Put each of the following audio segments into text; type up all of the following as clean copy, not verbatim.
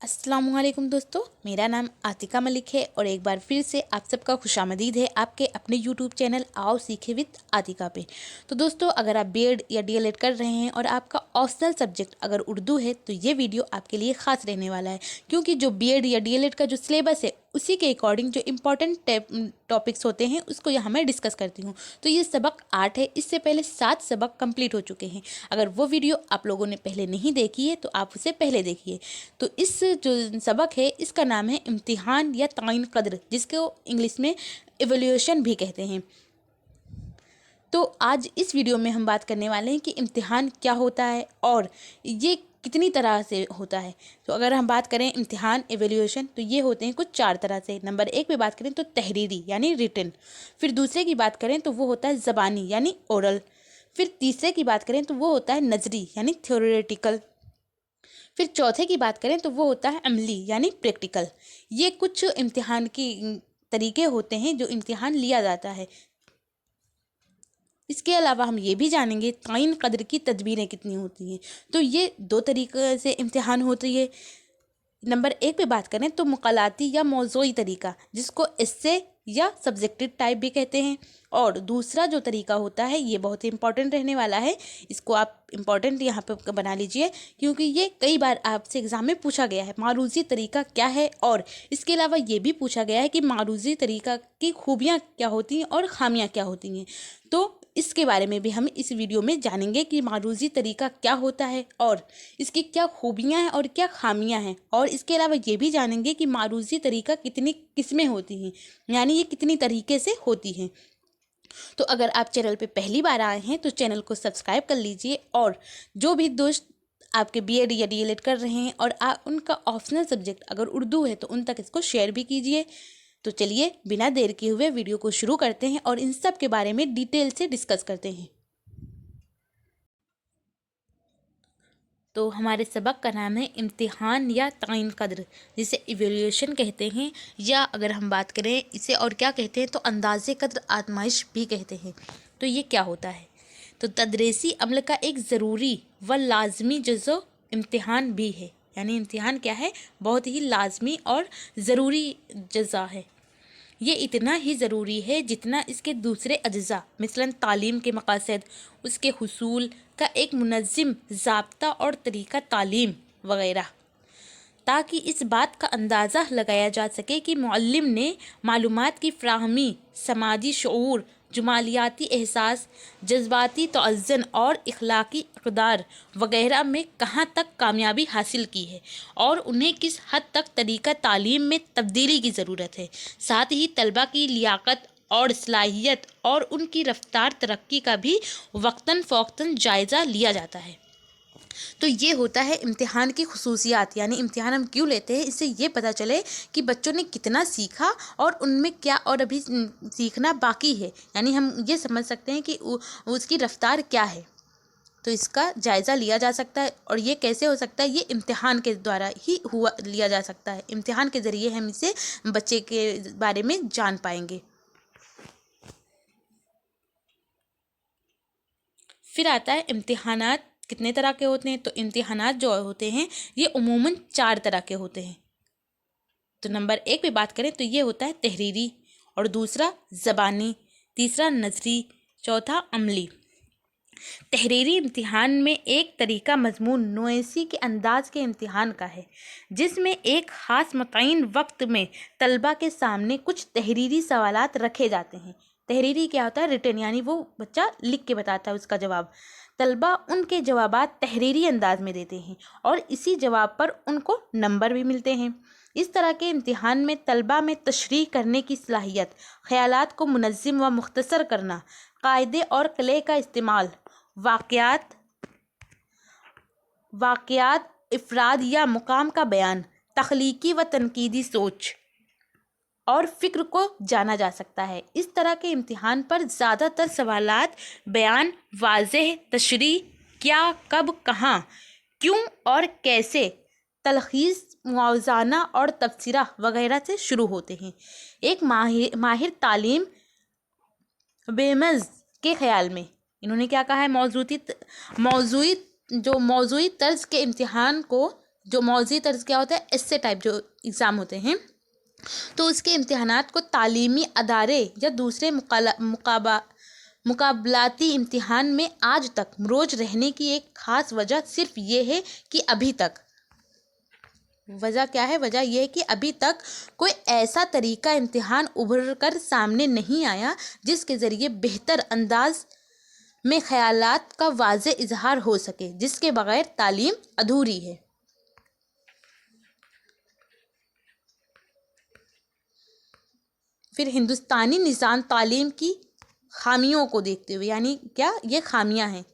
अस्सलामुअलैकुम दोस्तों, मेरा नाम आतिका मलिक है और एक बार फिर से आप सबका खुशामदीद है आपके अपने यूट्यूब चैनल आओ सीखे विद आतिका पे। तो दोस्तों, अगर आप बीएड या डीएलएड कर रहे हैं और आपका ऑप्शनल सब्जेक्ट अगर उर्दू है तो ये वीडियो आपके लिए ख़ास रहने वाला है, क्योंकि जो बीएड या डीएलएड का जो सिलेबस है उसी के अकॉर्डिंग जो इम्पॉर्टेंट टॉपिक्स होते हैं उसको यहाँ मैं डिस्कस करती हूँ। तो ये सबक 8 है, इससे पहले 7 सबक कंप्लीट हो चुके हैं। अगर वो वीडियो आप लोगों ने पहले नहीं देखी है तो आप उसे पहले देखिए। तो इस जो सबक है इसका नाम है इम्तिहान या ताइन कद्र, जिसको इंग्लिश में इवैल्यूएशन भी कहते हैं। तो आज इस वीडियो में हम बात करने वाले हैं कि इम्तिहान क्या होता है और ये कितनी तरह से होता है। तो अगर हम बात करें इम्तिहान एवेल्यूएशन तो ये होते हैं कुछ 4 तरह से। नंबर 1 पे बात करें तो तहरीरी यानी रिटन, फिर दूसरे की बात करें तो वो होता है ज़बानी यानी ओरल, फिर तीसरे की बात करें तो वो होता है नजरी यानी थ्योरेटिकल, फिर चौथे की बात करें तो वो होता है अमली यानी प्रैक्टिकल। ये कुछ इम्तिहान की तरीके होते हैं जो इम्तिहान लिया जाता है। इसके अलावा हम ये भी जानेंगे ताइन कद्र की तदबीरें कितनी होती हैं। तो ये 2 तरीक़े से इम्तिहान होती है। नंबर 1 पे बात करें तो मुक़ालाती या मौज़ूई तरीका, जिसको एस्से या सब्जेक्टिव टाइप भी कहते हैं। और दूसरा जो तरीका होता है ये बहुत ही इंपॉर्टेंट रहने वाला है, इसको आप इम्पॉर्टेंट यहाँ पे बना लीजिए, क्योंकि ये कई बार आपसे एग्ज़ाम में पूछा गया है। मारूज़ी तरीका क्या है, और इसके अलावा ये भी पूछा गया है कि मारूज़ी तरीका की खूबियाँ क्या होती हैं और ख़ामियाँ क्या होती हैं। तो इसके बारे में भी हम इस वीडियो में जानेंगे कि मारूज़ी तरीका क्या होता है और इसकी क्या खूबियाँ हैं और क्या खामियाँ हैं। और इसके अलावा ये भी जानेंगे कि मारूज़ी तरीका कितनी किस्में होती हैं, यानी ये कितनी तरीके से होती हैं। तो अगर आप चैनल पे पहली बार आए हैं तो चैनल को सब्सक्राइब कर लीजिए, और जो भी दोस्त आपके बीएड या डीएलएड कर रहे हैं और उनका ऑप्शनल सब्जेक्ट अगर उर्दू है तो उन तक इसको शेयर भी कीजिए। तो चलिए बिना देर किए हुए वीडियो को शुरू करते हैं और इन सब के बारे में डिटेल से डिस्कस करते हैं। तो हमारे सबक का नाम है इम्तिहान या ताइन कद्र, जिसे इवेल्यूएशन कहते हैं, या अगर हम बात करें इसे और क्या कहते हैं तो अंदाज़े कद्र आजमाइश भी कहते हैं। तो ये क्या होता है? तो तदरीसी अमल का एक ज़रूरी व लाजमी जुज़ो इम्तिहान भी है। यानी इम्तिहान क्या है? बहुत ही लाजमी और ज़रूरी जुज़ा है। ये इतना ही ज़रूरी है जितना इसके दूसरे अज्जा, मिसलन तालीम के मकासद, उसके हुसूल का एक मुनज़्ज़म ज़ाब्ता और तरीक़ा तालीम वग़ैरह, ताकि इस बात का अंदाज़ा लगाया जा सके कि मुअल्लिम ने मालूमात की फ़राहमी, समाजी शऊर, जुमालियाती एहसास, जज्बाती तवज़्ज़ुन और इखलाकी इक़दार वग़ैरह में कहाँ तक कामयाबी हासिल की है और उन्हें किस हद तक तरीक़ा तालीम में तब्दीली की ज़रूरत है। साथ ही तलबा की लियाक़त और सलाहियत और उनकी रफ्तार तरक्की का भी वक्तन फ़ौक़तन जायज़ा लिया जाता है। तो ये होता है इम्तिहान की खुसूसियात, यानी इम्तिहान हम क्यों लेते हैं, इससे ये पता चले कि बच्चों ने कितना सीखा और उनमें क्या और अभी सीखना बाकी है। यानी हम ये समझ सकते हैं कि उसकी रफ्तार क्या है। तो इसका जायज़ा लिया जा सकता है, और ये कैसे हो सकता है? ये इम्तिहान के द्वारा ही लिया जा सकता है। इम्तिहान के ज़रिए हम इसे बच्चे के बारे में जान पाएंगे। फिर आता है इम्तिहानात कितने तरह के होते हैं। तो इम्तिहानात जो होते हैं ये उमूमन 4 तरह के होते हैं। तो नंबर 1 पे बात करें तो ये होता है तहरीरी, और दूसरा ज़बानी, तीसरा नज़री, चौथा अमली। तहरीरी इम्तिहान में एक तरीका मजमून नोएसी के अंदाज के इम्तिहान का है, जिसमें एक ख़ास मुतय्यन वक्त में तलबा के सामने कुछ तहरीरी सवालात रखे जाते हैं। तहरीरी क्या होता है? रिटन, यानी वो बच्चा लिख के बताता है उसका जवाब। तलबा उनके जवाबात तहरीरी अंदाज में देते हैं और इसी जवाब पर उनको नंबर भी मिलते हैं। इस तरह के इम्तिहान में तलबा में तशरीह करने की सलाहियत, ख़यालात को मुनज़्ज़म व मुख्तसर करना, कायदे और क़िले का इस्तेमाल, वाक़यात इफ़राद या मुकाम का बयान, तख्लीकी व तनकीदी सोच और फ़िक्र को जाना जा सकता है। इस तरह के इम्तिहान पर ज़्यादातर सवालात बयान, वाज़ेह तशरीह, क्या, कब, कहाँ, क्यों और कैसे, तलख़ीस, मुआवज़ाना और तबसरा वग़ैरह से शुरू होते हैं। एक माहिर तालीम बेमज़ के ख़्याल में इन्होंने क्या कहा है? मौजूदी तर्ज के इम्तिहान को जो मौज़ूई तर्ज क्या होता है, ऐसे टाइप जो एग्ज़ाम होते हैं, तो उसके इम्तिहानात को तालीमी अदारे या दूसरे मुकाबलाती इम्तिहान में आज तक रोज रहने की एक ख़ास वजह सिर्फ ये है कि अभी तक, वजह क्या है, वजह यह है कि अभी तक कोई ऐसा तरीका इम्तिहान उभर कर सामने नहीं आया जिसके ज़रिए बेहतर अंदाज में ख़यालात का वाज़े इजहार हो सके, जिसके बग़ैर तालीम अधूरी है। फिर हिंदुस्तानी निज़ाम तालीम की खामियों को देखते हुए, यानी क्या ये खामियां हैं,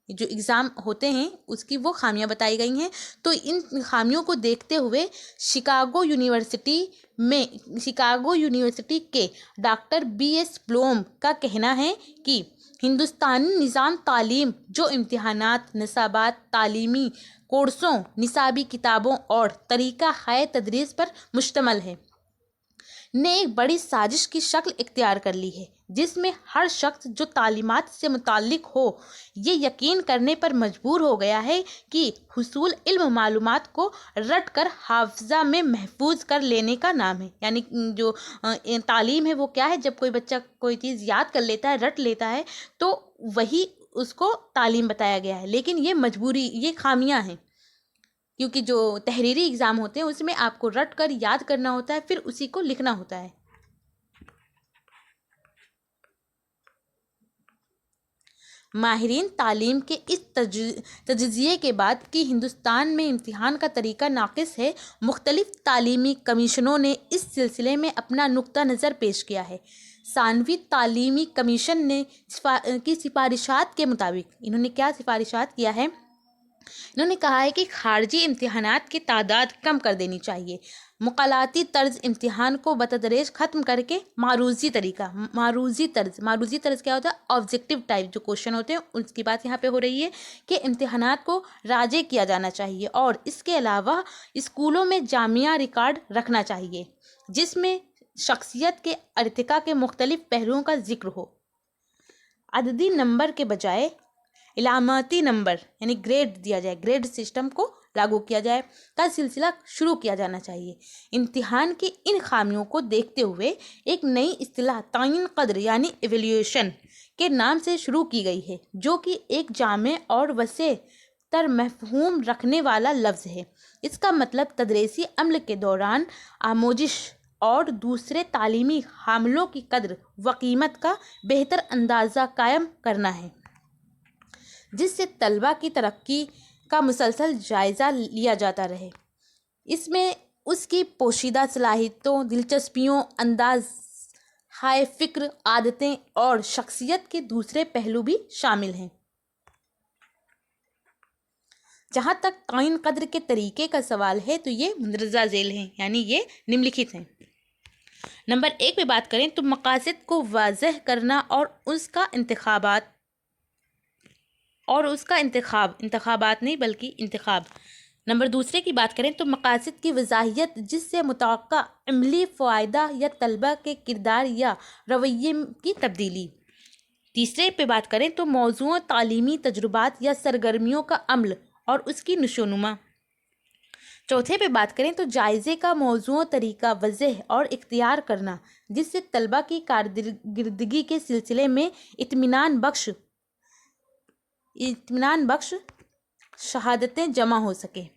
जो एग्ज़ाम होते हैं उसकी वो खामियां बताई गई हैं। तो इन खामियों को देखते हुए शिकागो यूनिवर्सिटी के डॉक्टर BS ब्लूम का कहना है कि हिंदुस्तानी निज़ाम तालीम जो इम्तिहानात, निसाबात, तालीमी कोर्सों, निसाबी किताबों और तरीक़ा हाय तदरीस पर मुश्तमल है, ने एक बड़ी साजिश की शक्ल इख्तियार कर ली है, जिसमें हर शख्स जो तालीमात से मुताल्लिक हो ये यकीन करने पर मजबूर हो गया है कि हुसूल इल्म मालूमात को रट कर हाफ़ज़ा में महफूज कर लेने का नाम है। यानी जो तालीम है वो क्या है, जब कोई बच्चा कोई चीज़ याद कर लेता है, रट लेता है, तो वही उसको तालीम बताया गया है। लेकिन ये मजबूरी, ये खामियां हैं, क्योंकि जो तहरीरी एग्ज़ाम होते हैं उसमें आपको रट कर याद करना होता है, फिर उसी को लिखना होता है। माहिरीन तालीम के इस तजज़िये के बाद कि हिंदुस्तान में इम्तिहान का तरीका नाक़िस है, मुख्तलिफ़ तालीमी कमीशनों ने इस सिलसिले में अपना नुक्ता नज़र पेश किया है। सानवी तालीमी कमीशन ने की सिफारिशात के मुताबिक, इन्होंने क्या सिफारिशात किया है, इन्होंने कहा है कि खारजी इम्तिहानात की तादाद कम कर देनी चाहिए, मुक़ालाती तर्ज इम्तिहान को बतदरेज ख़त्म करके मारूज़ी तर्ज क्या होता है, ऑब्जेक्टिव टाइप जो क्वेश्चन होते हैं उसकी बात यहाँ पे हो रही है कि इम्तिहानात को राजे किया जाना चाहिए। और इसके अलावा स्कूलों में जामिया रिकॉर्ड रखना चाहिए जिसमें शख्सियत के अर्तिका के मुख्तलिफ पहलुओं का जिक्र हो। अददी नंबर के बजाय इलामती नंबर यानी ग्रेड दिया जाए, ग्रेड सिस्टम को लागू किया जाए का सिलसिला शुरू किया जाना चाहिए। इम्तिहान की इन खामियों को देखते हुए एक नई इस्तिलाह तायीन कद्र यानी एवेल्यूएशन के नाम से शुरू की गई है, जो कि एक जामे और वसे तर मफ़हूम रखने वाला लफ्ज़ है। इसका मतलब तदरीसी अमल के दौरान आमोजिश और दूसरे तालीमी हामलों की कद्र व कीमत का बेहतर अंदाज़ा कायम करना है, जिससे तलबा की तरक्की का मुसलसल जायज़ा लिया जाता रहे। इसमें उसकी पोशीदा सलाहियतों, दिलचस्पियों, अंदाज हाय फ़िक्र, आदतें और शख्सियत के दूसरे पहलू भी शामिल हैं। जहाँ तक तायीन कद्र के तरीके का सवाल है तो ये मुंदरजा झेल हैं, यानी ये निम्नलिखित हैं। नंबर 1 पे बात करें तो मकासद को वाज़ह करना और उसका इंतखाबात नहीं बल्कि इंतखाब। नंबर 2 की बात करें तो मकासद की वज़ाहियत जिससे मुतवक्का अमली फ़ायदा या तलबा के किरदार या रवैये की तब्दीली। 3 पे बात करें तो मौज़ूअ तालीमी तजुर्बात या सरगर्मियों का अमल और उसकी नशोनुमा। 4 पे बात करें तो जायज़े का मौज़ूअ तरीका वज़ह और इख्तियार करना जिससे तलबा की कारकर्दगी के सिलसिले में इत्मीनान बख्श शहादतें जमा हो सके।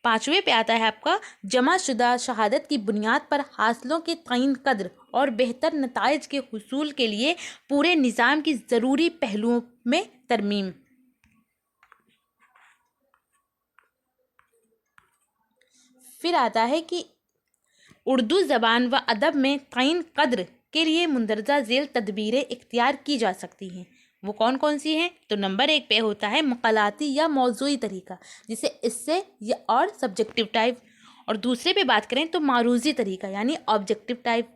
5 पे आता है आपका जमा शुदा शहादत की बुनियाद पर हासिलों के तायीन कद्र और बेहतर नताइज के हुसूल के लिए पूरे निज़ाम की ज़रूरी पहलुओं में तरमीम। फिर आता है कि उर्दू ज़बान व अदब में तायीन कद्र के लिए मुंदरजा झेल तदबीरें इख्तियार की जा सकती हैं। वो कौन कौन सी हैं? तो नंबर 1 पे होता है मुक़ालाती या मौज़ूई तरीका, जिसे इससे या और सब्जेक्टिव टाइप। और 2 पे बात करें तो मारूज़ी तरीका यानी ऑब्जेक्टिव टाइप।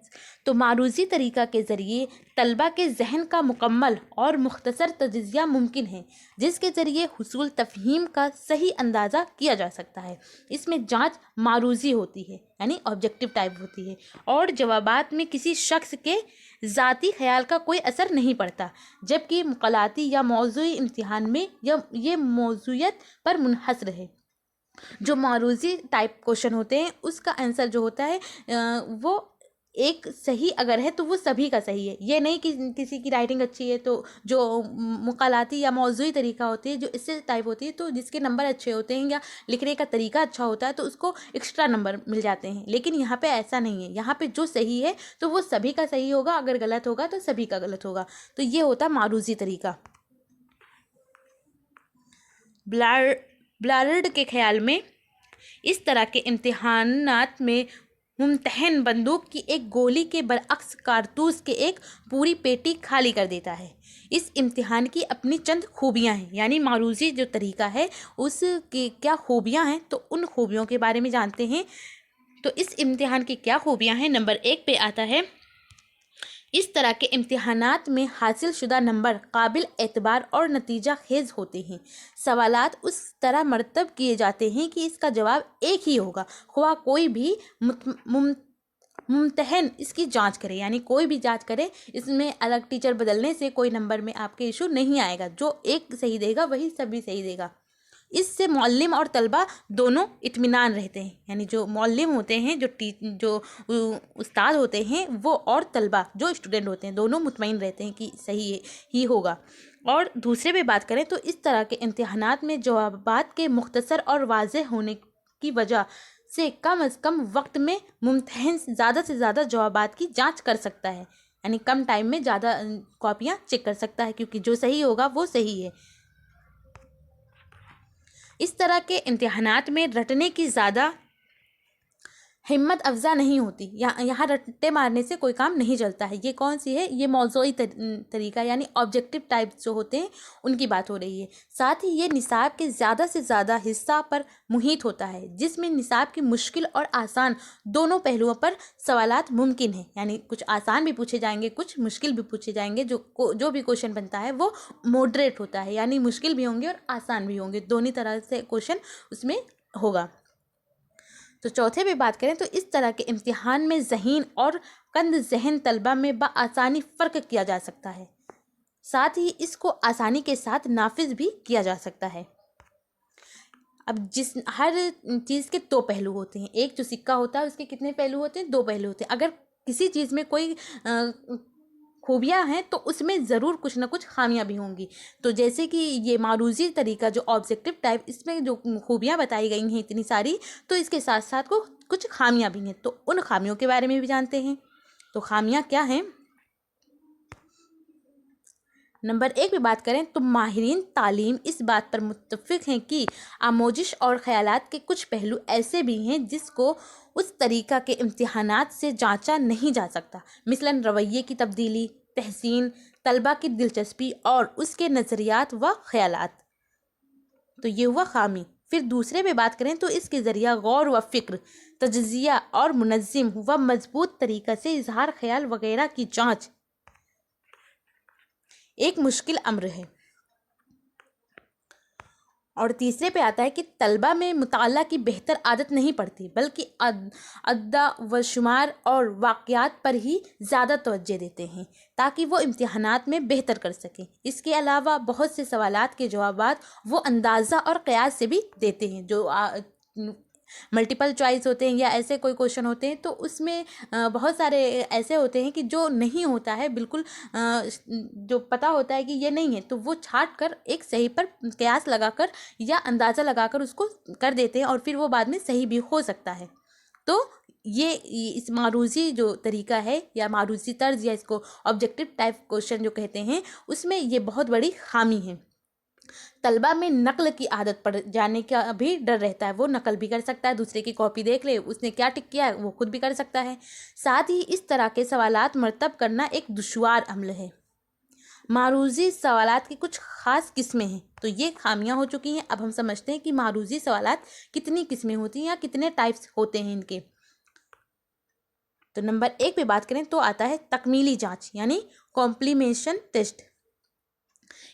तो मारूज़ी तरीका के ज़रिए तलबा के जहन का मुकम्मल और मुख्तसर तजिज़िया मुमकिन है, जिसके ज़रिए हुसूल तफ़हीम का सही अंदाज़ा किया जा सकता है। इसमें जांच मारूज़ी होती है यानी ऑब्जेक्टिव टाइप होती है और जवाबात में किसी शख्स के ज़ाती ख्याल का कोई असर नहीं पड़ता, जबकि मुक़ालाती या मौज़ूई इम्तिहान में ये मौज़ूइयत पर मुनहसर है। جو معروضی ٹائپ کوشچن ہوتے ہیں اس کا آنسر جو ہوتا ہے وہ ایک صحیح اگر ہے تو وہ سبھی کا صحیح ہے، یہ نہیں کہ کسی کی رائٹنگ اچھی ہے تو جو مقالاتی یا موضوعی طریقہ ہوتی ہے جو اس سے ٹائپ ہوتی ہے تو جس کے نمبر اچھے ہوتے ہیں یا لکھنے کا طریقہ اچھا ہوتا ہے تو اس کو ایکسٹرا نمبر مل جاتے ہیں، لیکن یہاں پہ ایسا نہیں ہے، یہاں پہ جو صحیح ہے تو وہ سبھی کا صحیح ہوگا، اگر غلط ہوگا تو سبھی کا غلط ہوگا، تو یہ ہوتا ہے معروضی طریقہ۔ بلارڈ کے خیال میں اس طرح کے امتحانات میں ممتحن بندوق کی ایک گولی کے برعکس کارتوس کے ایک پوری پیٹی خالی کر دیتا ہے۔ اس امتحان کی اپنی چند خوبیاں ہیں، یعنی معروضی جو طریقہ ہے اس کی کیا خوبیاں ہیں، تو ان خوبیوں کے بارے میں جانتے ہیں۔ تو اس امتحان کی کیا خوبیاں ہیں، نمبر 1 پہ آتا ہے، اس طرح کے امتحانات میں حاصل شدہ نمبر قابل اعتبار اور نتیجہ خیز ہوتے ہیں۔ سوالات اس طرح مرتب کیے جاتے ہیں کہ اس کا جواب ایک ہی ہوگا، خواہ کوئی بھی ممتحن اس کی جانچ کرے، یعنی کوئی بھی جانچ کرے، اس میں الگ ٹیچر بدلنے سے کوئی نمبر میں آپ کے ایشو نہیں آئے گا، جو ایک صحیح دے گا وہی سبھی صحیح دے گا۔ اس سے معلم اور طلبہ دونوں اطمینان رہتے ہیں، یعنی جو معلم ہوتے ہیں، جو استاد ہوتے ہیں وہ، اور طلبہ جو اسٹوڈنٹ ہوتے ہیں، دونوں مطمئن رہتے ہیں کہ صحیح ہی ہوگا۔ اور دوسرے پہ بات کریں تو اس طرح کے امتحانات میں جوابات کے مختصر اور واضح ہونے کی وجہ سے کم از کم وقت میں ممتحن زیادہ سے زیادہ جوابات کی جانچ کر سکتا ہے، یعنی کم ٹائم میں زیادہ کاپیاں چیک کر سکتا ہے، کیونکہ جو صحیح ہوگا وہ صحیح ہے۔ اس طرح کے امتحانات میں رٹنے کی زیادہ ہمت افزا نہیں ہوتی، یہاں رٹے مارنے سے کوئی کام نہیں چلتا ہے۔ یہ کون سی ہے، یہ موضوعی طریقہ یعنی آبجیکٹیو ٹائپ جو ہوتے ہیں ان کی بات ہو رہی ہے۔ ساتھ ہی یہ نصاب کے زیادہ سے زیادہ حصہ پر محیط ہوتا ہے، جس میں نصاب کی مشکل اور آسان دونوں پہلوؤں پر سوالات ممکن ہیں، یعنی کچھ آسان بھی پوچھے جائیں گے، کچھ مشکل بھی پوچھے جائیں گے۔ جو بھی کوشچن بنتا ہے وہ ماڈریٹ ہوتا ہے، یعنی مشکل بھی ہوں گے اور آسان بھی ہوں گے، دونوں طرح سے کوشچن اس میں ہوگا۔ تو چوتھے پہ بات کریں تو اس طرح کے امتحان میں ذہین اور کند ذہن طلبہ میں بآسانی فرق کیا جا سکتا ہے، ساتھ ہی اس کو آسانی کے ساتھ نافذ بھی کیا جا سکتا ہے۔ اب ہر چیز کے دو پہلو ہوتے ہیں، ایک جو سکہ ہوتا ہے اس کے کتنے پہلو ہوتے ہیں، دو پہلو ہوتے ہیں۔ اگر کسی چیز میں کوئی خوبیاں ہیں تو اس میں ضرور کچھ نہ کچھ خامیاں بھی ہوں گی، تو جیسے کہ یہ معروضی طریقہ جو آبجیکٹیو ٹائپ، اس میں جو خوبیاں بتائی گئی ہیں اتنی ساری، تو اس کے ساتھ ساتھ کچھ خامیاں بھی ہیں، تو ان خامیوں کے بارے میں بھی جانتے ہیں۔ تو خامیاں کیا ہیں، نمبر 1 پہ بات کریں تو ماہرین تعلیم اس بات پر متفق ہیں کہ آموزش اور خیالات کے کچھ پہلو ایسے بھی ہیں جس کو اس طریقہ کے امتحانات سے جانچا نہیں جا سکتا، مثلاً رویے کی تبدیلی، تحسین، طلبہ کی دلچسپی اور اس کے نظریات و خیالات، تو یہ ہوا خامی۔ پھر دوسرے پہ بات کریں تو اس کے ذریعہ غور و فکر، تجزیہ اور منظم و مضبوط طریقہ سے اظہار خیال وغیرہ کی جانچ ایک مشکل امر ہے۔ اور تیسرے پہ آتا ہے کہ طلبہ میں مطالعہ کی بہتر عادت نہیں پڑتی، بلکہ اعداد و شمار اور واقعات پر ہی زیادہ توجہ دیتے ہیں تاکہ وہ امتحانات میں بہتر کر سکیں۔ اس کے علاوہ بہت سے سوالات کے جوابات وہ اندازہ اور قیاس سے بھی دیتے ہیں، جو ملٹیپل چوائس ہوتے ہیں یا ایسے کوئی کوشچن ہوتے ہیں تو اس میں بہت سارے ایسے ہوتے ہیں کہ جو نہیں ہوتا ہے بالکل، جو پتہ ہوتا ہے کہ یہ نہیں ہے تو وہ چھانٹ کر ایک صحیح پر قیاس لگا کر یا اندازہ لگا کر اس کو کر دیتے ہیں، اور پھر وہ بعد میں صحیح بھی ہو سکتا ہے۔ تو یہ اس معروضی جو طریقہ ہے یا معروضی طرز یا اس کو آبجیکٹیو ٹائپ کوشچن جو کہتے ہیں، اس میں یہ بہت بڑی خامی ہے۔ طلبہ میں نقل کی عادت پڑ جانے کا بھی ڈر رہتا ہے، وہ نقل بھی کر سکتا ہے، دوسرے کی کاپی دیکھ لے اس نے کیا ٹک کیا ہے وہ خود بھی کر سکتا ہے۔ ساتھ ہی اس طرح کے سوالات مرتب کرنا ایک دشوار عمل ہے۔ معروضی سوالات کی کچھ خاص قسمیں ہیں، تو یہ خامیاں ہو چکی ہیں۔ اب ہم سمجھتے ہیں کہ معروضی سوالات کتنی قسمیں ہوتی ہیں یا کتنے ٹائپس ہوتے ہیں ان کے۔ تو نمبر 1 پہ بات کریں تو آتا ہے تکمیلی جانچ، یعنی کمپلیمنٹیشن ٹیسٹ۔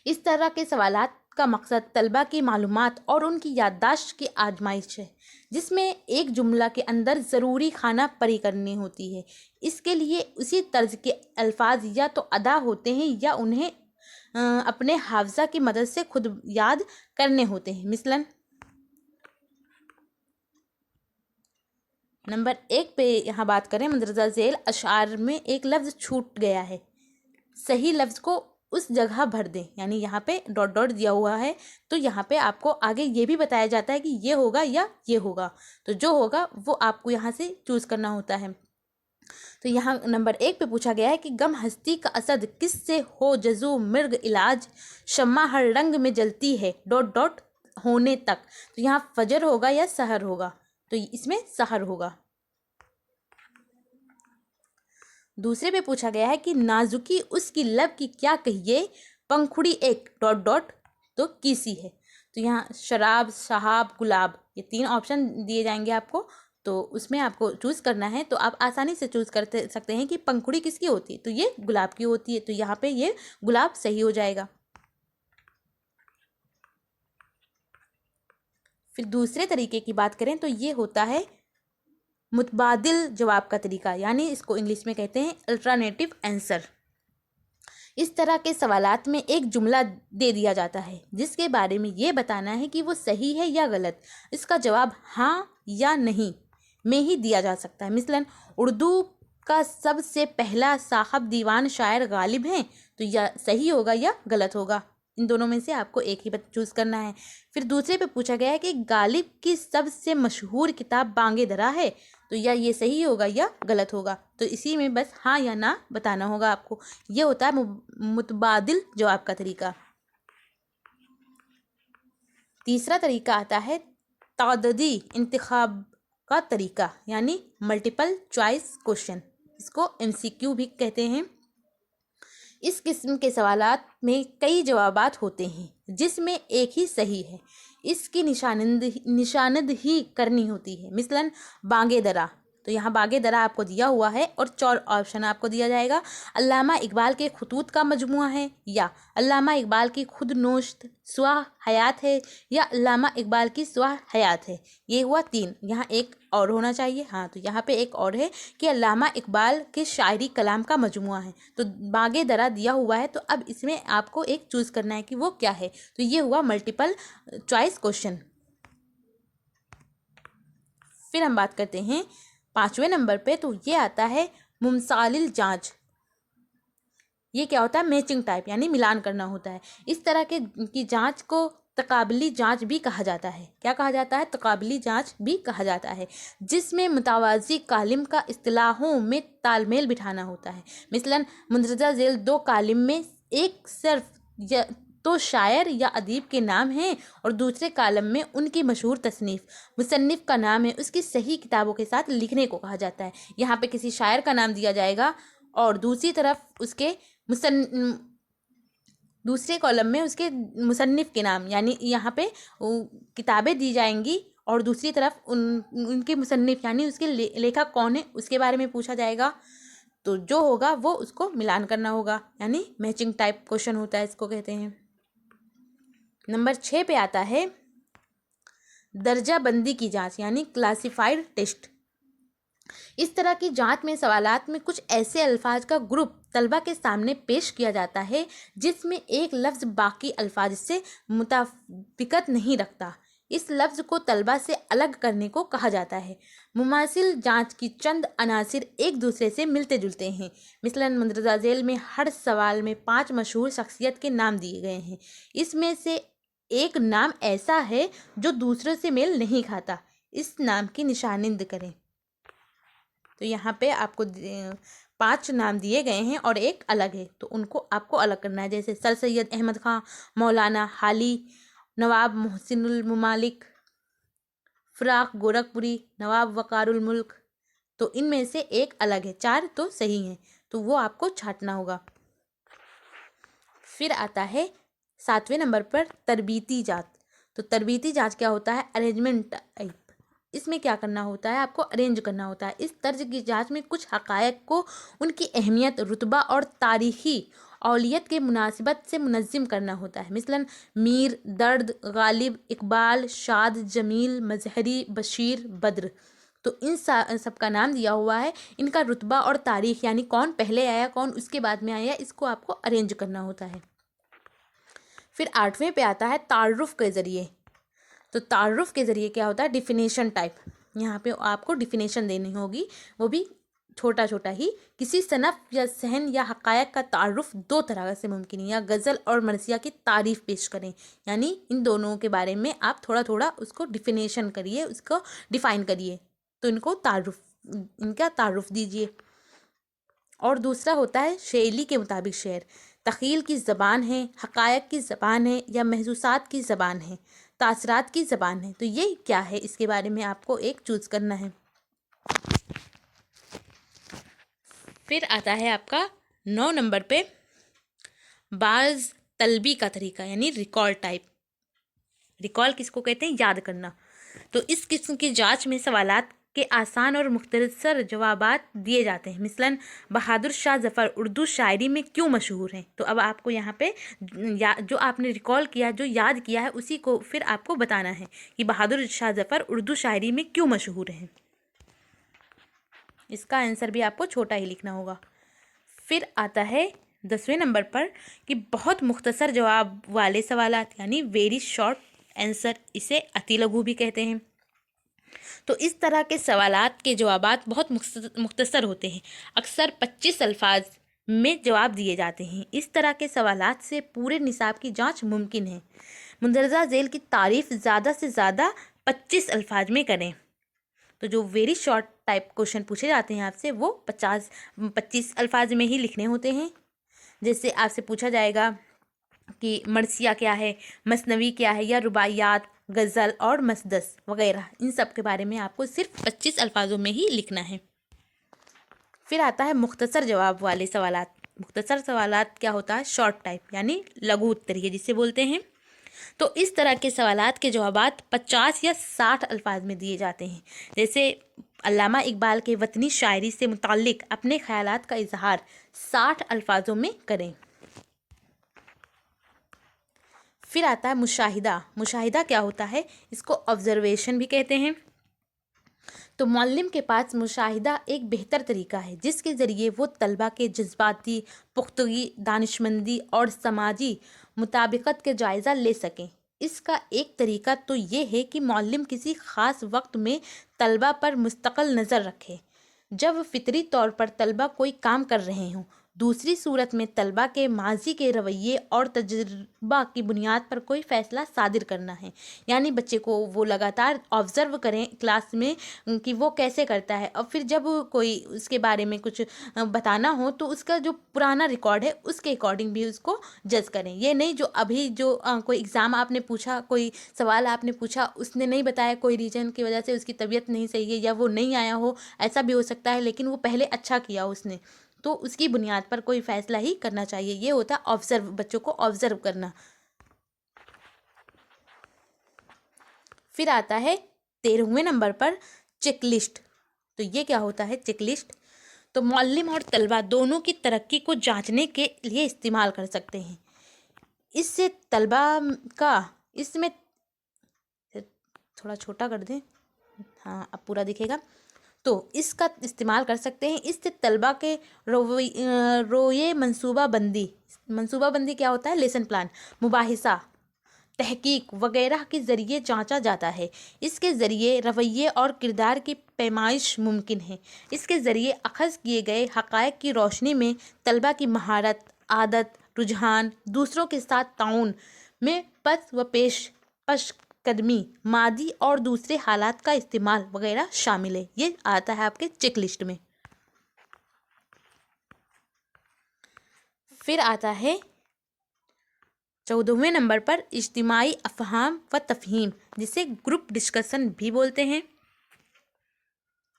اس طرح کے سوالات کا مقصد طلبہ کی معلومات اور ان کی یادداشت کی آزمائش ہے، جس میں ایک جملہ کے اندر ضروری خانہ پری کرنی ہوتی ہے۔ اس کے لیے اسی طرز کے الفاظ یا تو ادا ہوتے ہیں یا انہیں اپنے حافظہ کی مدد سے خود یاد کرنے ہوتے ہیں، مثلاً नंबर 1 पे यहाँ बात करें, मंदरजा झेल अशार में एक लफ्ज़ छूट गया है, सही लफ्ज़ को उस जगह भर दें। यानी यहाँ पे डॉट डॉट दिया हुआ है, तो यहाँ पे आपको आगे ये भी बताया जाता है कि ये होगा या ये होगा, तो जो होगा वो आपको यहाँ से चूज़ करना होता है। तो यहाँ नंबर 1 पे पूछा गया है कि गम हस्ती का असद किससे हो जजू मृग इलाज, शम्मा हर रंग में जलती है डॉट डॉट होने तक। तो यहाँ फजर होगा या सहर होगा, तो इसमें सहर होगा। दूसरे पे पूछा गया है कि नाजुकी उसकी लब की क्या कहिए, पंखुड़ी एक डॉट डॉट तो किसी है। तो यहाँ शराब, शहाब, गुलाब, ये 3 ऑप्शन दिए जाएंगे आपको, तो उसमें आपको चूज़ करना है। तो आप आसानी से चूज़ कर सकते हैं कि पंखुड़ी किसकी होती है, तो ये गुलाब की होती है, तो यहाँ पे ये गुलाब सही हो जाएगा। फिर दूसरे तरीके की बात करें तो ये होता है मुतबादिल जवाब का तरीका, यानी इसको इंग्लिश में कहते हैं अल्टरनेटिव आंसर। इस तरह के सवालात में एक जुमला दे दिया जाता है जिसके बारे में ये बताना है कि वो सही है या गलत। इसका जवाब हाँ या नहीं में ही दिया जा सकता है। मिसलन उर्दू का सबसे पहला साहब दीवान शायर गालिब हैं, तो या सही होगा या गलत होगा, इन दोनों में से आपको एक ही चूज़ करना है। फिर दूसरे पे पूछा गया है कि गालिब की सबसे मशहूर किताब बांगे दरा है, तो या ये सही होगा या गलत होगा, तो इसी में बस हाँ या ना बताना होगा आपको। ये होता है मुतबादिल जवाब का तरीका। तीसरा तरीका आता है ताददी इंतखाब का तरीका, यानी मल्टीपल चॉइस क्वेश्चन, इसको MCQ भी कहते हैं। इस किस्म के सवालात में कई जवाबात होते हैं जिसमें एक ही सही है, इसकी निशानदही करनी होती है। मिसलन बांगे दरा, तो यहाँ बांगे दरा आपको दिया हुआ है और 4 ऑप्शन आपको दिया जाएगा। अल्लामा इकबाल के खतूत का मजमुआ है, या अल्लामा इकबाल की खुद नोश्त स्वाह हयात है, या अल्लामा इकबाल की स्वाह हयात है। ये हुआ 3, यहाँ एक और होना चाहिए। हाँ, तो यहाँ पे एक और है कि अल्लामा इकबाल के शायरी कलाम का मजमुआ है, तो बांगे दरा दिया हुआ है, तो अब इसमें आपको एक चूज़ करना है कि वो क्या है। तो ये हुआ मल्टीपल चॉइस क्वेश्चन। फिर हम बात करते हैं 5वें नंबर पे, तो ये आता है मुमसालिल जांच। ये क्या होता है, मैचिंग टाइप, यानी मिलान करना होता है। इस तरह के की जांच को तकाबली जांच भी कहा जाता है। क्या कहा जाता है, तकाबली जांच भी कहा जाता है, जिसमें मुतावाजी कालिम का इस्तिलाहों में तालमेल बिठाना होता है। मिसलन मुंदरजा झेल 2 कालिम में एक सिर्फ तो शायर या अदीब के नाम हैं और दूसरे कालम में उनकी मशहूर तसनीफ़, मुसन्निफ़ का नाम है, उसकी सही किताबों के साथ लिखने को कहा जाता है। यहाँ पे किसी शायर का नाम दिया जाएगा और दूसरी तरफ उसके दूसरे कॉलम में उसके मुसन्निफ़ के नाम, यानी यहाँ पे किताबें दी जाएंगी और दूसरी तरफ उनके मुसन्निफ़ यानी उसके लेखक कौन है उसके बारे में पूछा जाएगा। तो जो होगा वो उसको मिलान करना होगा, यानी मैचिंग टाइप क्वेश्चन होता है, इसको कहते हैं। नंबर 6 पे आता है दर्जा बंदी की जांच, यानी क्लासिफाइड टेस्ट। इस तरह की जांच में सवालात में कुछ ऐसे अल्फाज का ग्रुप तलबा के सामने पेश किया जाता है जिसमें एक लफ्ज़ बाकी अल्फाज से मुताबिकत नहीं रखता। इस लफ्ज़ को तलबा से अलग करने को कहा जाता है। मुमासिल जांच की चंद अनासिर एक दूसरे से मिलते जुलते हैं। मिसलन मुंदरजा झेल में हर सवाल में 5 मशहूर शख्सियत के नाम दिए गए हैं, इसमें से एक नाम ऐसा है जो दूसरों से मेल नहीं खाता, इस नाम की निशानिंद करें। तो यहाँ पे आपको 5 नाम दिए गए हैं और एक अलग है, तो उनको आपको अलग करना है। जैसे सर सैयद अहमद खां, मौलाना हाली, नवाब मोहसिनुल मुमालिक, फ़राख गोरखपुरी, नवाब वक़ारुल मुल्क, तो इनमें से एक अलग है, 4 तो सही हैं, तो वो आपको छांटना होगा। फिर आता है 7वें नंबर पर तरबीती जांच। तो तरबीती जांच क्या होता है, अरेंजमेंट टाइप। इसमें क्या करना होता है, आपको अरेंज करना होता है। इस तर्ज की जांच में कुछ हक़ायक़ को उनकी अहमियत, रुतबा और तारीख़ी औलियत के मुनासिबत से मुनज़्ज़म करना होता है। मिसलन मीर, दर्द, गालिब, इकबाल, शाद, जमील, मजहरी, बशीर, बद्र, तो इन सब का नाम दिया हुआ है। इनका रुतबा और तारीख़, यानी कौन पहले आया कौन उसके बाद में आया, इसको आपको अरेंज करना होता है। फिर 8वें पे आता है तारुफ़ के ज़रिए। तो तारुफ़ के ज़रिए क्या होता है, डिफिनेशन टाइप। यहाँ पे आपको डिफिनेशन देनी होगी, वो भी छोटा छोटा ही। किसी सनफ या सहन या हकायक का तारुफ दो तरह से मुमकिन है, या गज़ल और मरसिया की तारीफ़ पेश करें, यानी इन दोनों के बारे में आप थोड़ा थोड़ा उसको डिफिनेशन करिए, उसको डिफ़ाइन करिए, तो इनका तारुफ दीजिए। और दूसरा होता है शैली के मुताबिक शेर। तख़ील की ज़बान है, हकायक की ज़बान है, या महसूसात की ज़बान है, तासरात की ज़बान है, तो ये क्या है, इसके बारे में आपको एक चूज़ करना है। फिर आता है आपका 9 नंबर पे बाज़ तलबी का तरीका, यानी रिकॉल टाइप। रिकॉल किसको कहते हैं, याद करना। तो इस किस्म की जांच में सवालात के आसान और मुख्तसर जवाबात दिए जाते हैं। मिसलन बहादुर शाह ज़फ़र उर्दू शायरी में क्यों मशहूर हैं। तो अब आपको यहाँ पे जो आपने रिकॉल किया, जो याद किया है, उसी को फिर आपको बताना है कि बहादुर शाह ज़फ़र उर्दू शायरी में क्यों मशहूर हैं। इसका आंसर भी आपको छोटा ही लिखना होगा। फिर आता है 10वें नंबर पर कि बहुत मुख्तसर जवाब वाले सवालात, यानी वेरी शॉर्ट आंसर, इसे अति लघु भी कहते हैं। तो इस तरह के सवालात के जवाबात बहुत मुख्तसर होते हैं, अक्सर 25 अल्फाज में जवाब दिए जाते हैं। इस तरह के सवालात से पूरे निसाब की जांच मुमकिन है। मुंदरजा झेल की तारीफ़ ज़्यादा से ज़्यादा 25 अल्फाज में करें। तो जो वेरी शॉर्ट टाइप क्वेश्चन पूछे जाते हैं आपसे, वो 25 अल्फाज में ही लिखने होते हैं। जैसे आपसे पूछा जाएगा कि मरसिया क्या है, मसनवी क्या है, या रुबाइयात, गज़ल और मसदस वगैरह, इन सब के बारे में आपको सिर्फ 25 अल्फाजों में ही लिखना है। फिर आता है मुख्तसर जवाब वाले सवालात। मुख्तसर सवालात क्या होता है, शॉर्ट टाइप, यानी लघु उत्तरीय जिसे बोलते हैं। तो इस तरह के सवालात के जवाबात 50 या 60 अल्फाज में दिए जाते हैं। जैसे अल्लामा इकबाल के वतनी शायरी से मुताल्लिक अपने ख्यालात का इजहार 60 अल्फाजों में करें। फिर आता है मुशाहिदा। मुशाहिदा क्या होता है, इसको ऑब्जर्वेशन भी कहते हैं। तो मुअल्लिम के पास मुशाहिदा एक बेहतर तरीका है जिसके ज़रिए वो तलबा के जज्बाती, पुख्तगी, दानिशमंदी और समाजी मुताबिकत के जायज़ा ले सकें। इसका एक तरीका तो ये है कि मुअल्लिम किसी ख़ास वक्त में तलबा पर मुस्तकिल नज़र रखे जब फितरी तौर पर तलबा कोई काम कर रहे हों। दूसरी सूरत में तलबा के माजी के रवैये और तजुर्बा की बुनियाद पर कोई फ़ैसला सादिर करना है, यानी बच्चे को वो लगातार ऑब्ज़र्व करें क्लास में कि वो कैसे करता है, और फिर जब कोई उसके बारे में कुछ बताना हो तो उसका जो पुराना रिकॉर्ड है उसके अकॉर्डिंग भी उसको जज करें। ये नहीं जो अभी जो कोई एग्ज़ाम आपने पूछा, कोई सवाल आपने पूछा, उसने नहीं बताया, कोई रीज़न की वजह से उसकी तबीयत नहीं सही है या वो नहीं आया हो, ऐसा भी हो सकता है, लेकिन वो पहले अच्छा किया उसने, तो उसकी बुनियाद पर कोई फ़ैसला ही करना चाहिए। ये होता है ऑब्ज़र्व, बच्चों को ऑब्ज़र्व करना। फिर आता है 13वें नंबर पर चेकलिस्ट। तो ये क्या होता है चेकलिस्ट, तो मुअल्लिम और तलबा दोनों की तरक्की को जांचने के लिए इस्तेमाल कर सकते हैं। इससे तलबा का, इसमें थोड़ा छोटा कर दें, हाँ अब पूरा दिखेगा, तो इसका इस्तेमाल कर सकते हैं। इससे तलबा के रोये मंसूबा बंदी क्या होता है, लेसन प्लान, मुबाहिसा, तहकीक वगैरह के ज़रिए जांचा जाता है। इसके ज़रिए रवैये और किरदार की पैमाइश मुमकिन है। इसके ज़रिए अखज़ किए गए हक़ाइक़ की रोशनी में तलबा की महारत, आदत, रुझान, दूसरों के साथ ताउन में पेश कदमी, मादी और दूसरे हालात का इस्तेमाल वगैरह शामिल है। ये आता है आपके चेक लिस्ट में। फिर आता है 14वें नंबर पर इज्तिमाई अफ़हाम व तफ़हीम, जिसे ग्रुप डिस्कशन भी बोलते हैं।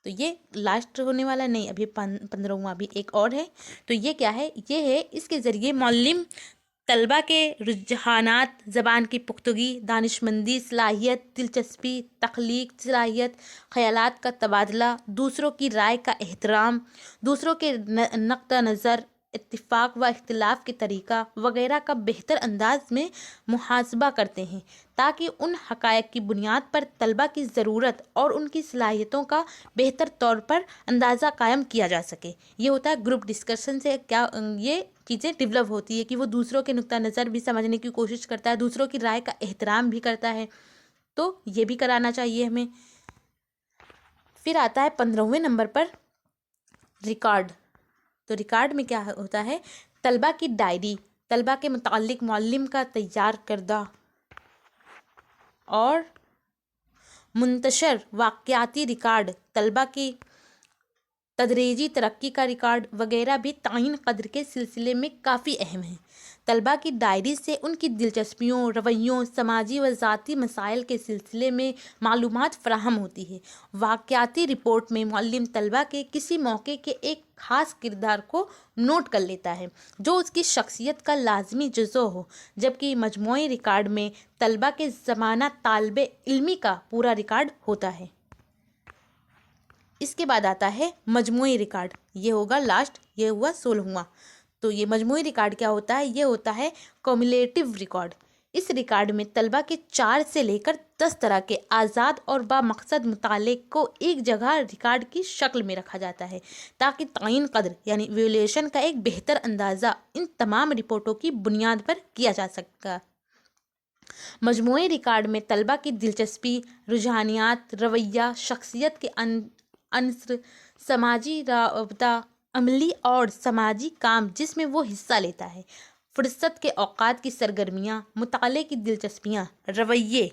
तो ये लास्ट होने वाला नहीं, अभी 15वां भी एक और है। तो ये क्या है, ये है इसके ज़रिए मुअल्लिम तलबा के रुझानात, ज़बान की पुख्तगी, दानिशमंदी, सलाहियत, दिलचस्पी, तख्लीक सलाहियत, ख़यालात का तबादला, दूसरों की राय का एहतराम, दूसरों के नक़्ता नज़र, इत्तिफ़ाक़ व इख्तिलाफ़ के तरीक़ा वगैरह का बेहतर अंदाज में मुहासबा करते हैं, ताकि उन हक़ाइक़ की बुनियाद पर तलबा की ज़रूरत और उनकी सलाहियतों का बेहतर तौर पर अंदाज़ा कायम किया जा सके। ये होता है ग्रुप डिस्कशन से क्या ये चीज़ें डेवलप होती है कि वो दूसरों के नुक्ता नज़र भी समझने की कोशिश करता है, दूसरों की राय का एहतराम भी करता है। तो ये भी कराना चाहिए हमें। फिर आता है 15वें नंबर पर रिकॉर्ड। तो रिकॉर्ड में क्या होता है, तलबा की डायरी, तलबा के मुतालिक मुअल्लिम का तैयार करदा और मुंतशर वाक़याती रिकॉर्ड, तलबा की तदरीजी तरक्की का रिकॉर्ड वगैरह भी तायीन कद्र के सिलसिले में काफ़ी अहम है। तलबा की डायरी से उनकी दिलचस्पियों, रवैयों, समाजी व ज़ाती मसाइल के सिलसिले में मालूमात फ़राहम होती है। वाक़याती रिपोर्ट में मुअल्लिम तलबा के किसी मौके के एक ख़ास किरदार को नोट कर लेता है जो उसकी शख्सियत का लाजमी जुज़ो हो, जबकि मजमूई रिकॉर्ड में तलबा के ज़माना तालिबे इल्मी का पूरा रिकॉर्ड होता है। इसके बाद आता है मजमूई रिकॉर्ड, ये होगा लास्ट, ये हुआ 16वां। तो ये मजमूई रिकॉर्ड क्या होता है, ये होता है कम्युलेटिव रिकॉर्ड। इस रिकॉर्ड में तलबा के 4 से लेकर 10 तरह के आज़ाद और बामकसद मुताले को एक जगह रिकॉर्ड की शक्ल में रखा जाता है ताकि तायीन कद्र यानी इवैल्यूएशन का एक बेहतर अंदाज़ा इन तमाम रिपोर्टों की बुनियाद पर किया जा सका। मजमूई रिकॉर्ड में तलबा की दिलचस्पी, रुझानियात, रवैया, शख्सियत के अंसर, समाजी राबता, अमली और समाजी काम जिसमें वो हिस्सा लेता है, फुर्सत के औकात की सरगर्मियाँ, मुताले की दिलचस्पियाँ, रवैये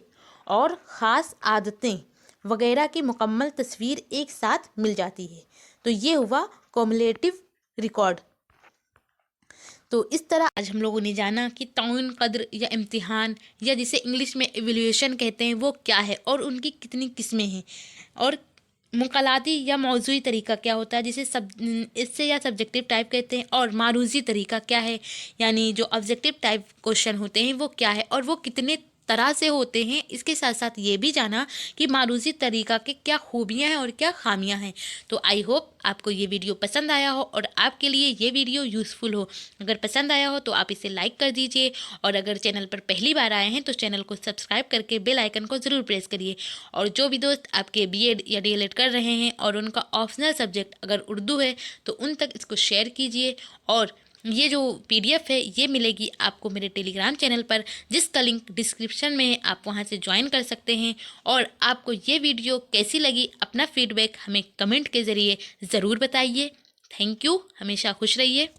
और ख़ास आदतें वगैरह की मुकम्मल तस्वीर एक साथ मिल जाती है। तो ये हुआ कम्युलेटिव रिकॉर्ड। तो इस तरह आज हम लोगों ने जाना कि ताउन कद्र या इम्तिहान या जिसे इंग्लिश में इवैल्यूएशन कहते हैं वो क्या है और उनकी कितनी किस्में हैं, और मुकलाती या मौजूई तरीका क्या होता है जिसे इससे या सब्जेक्टिव टाइप कहते हैं, और मारूजी तरीका क्या है यानी जो ऑब्जेक्टिव टाइप क्वेश्चन होते हैं वो क्या है और वो कितने तरह से होते हैं। इसके साथ साथ ये भी जाना कि मारूजी तरीका के क्या खूबियां हैं और क्या खामियां हैं। तो आई होप आपको ये वीडियो पसंद आया हो और आपके लिए ये वीडियो यूज़फुल हो। अगर पसंद आया हो तो आप इसे लाइक कर दीजिए, और अगर चैनल पर पहली बार आए हैं तो चैनल को सब्सक्राइब करके बेल आइकन को ज़रूर प्रेस करिए। और जो भी दोस्त आपके बीएड या डीएलएड कर रहे हैं और उनका ऑप्शनल सब्जेक्ट अगर उर्दू है तो उन तक इसको शेयर कीजिए। और ये जो पीडीएफ है ये मिलेगी आपको मेरे टेलीग्राम चैनल पर, जिसका लिंक डिस्क्रिप्शन में है, आप वहां से ज्वाइन कर सकते हैं। और आपको ये वीडियो कैसी लगी अपना फीडबैक हमें कमेंट के ज़रिए ज़रूर बताइए। थैंक यू, हमेशा खुश रहिए।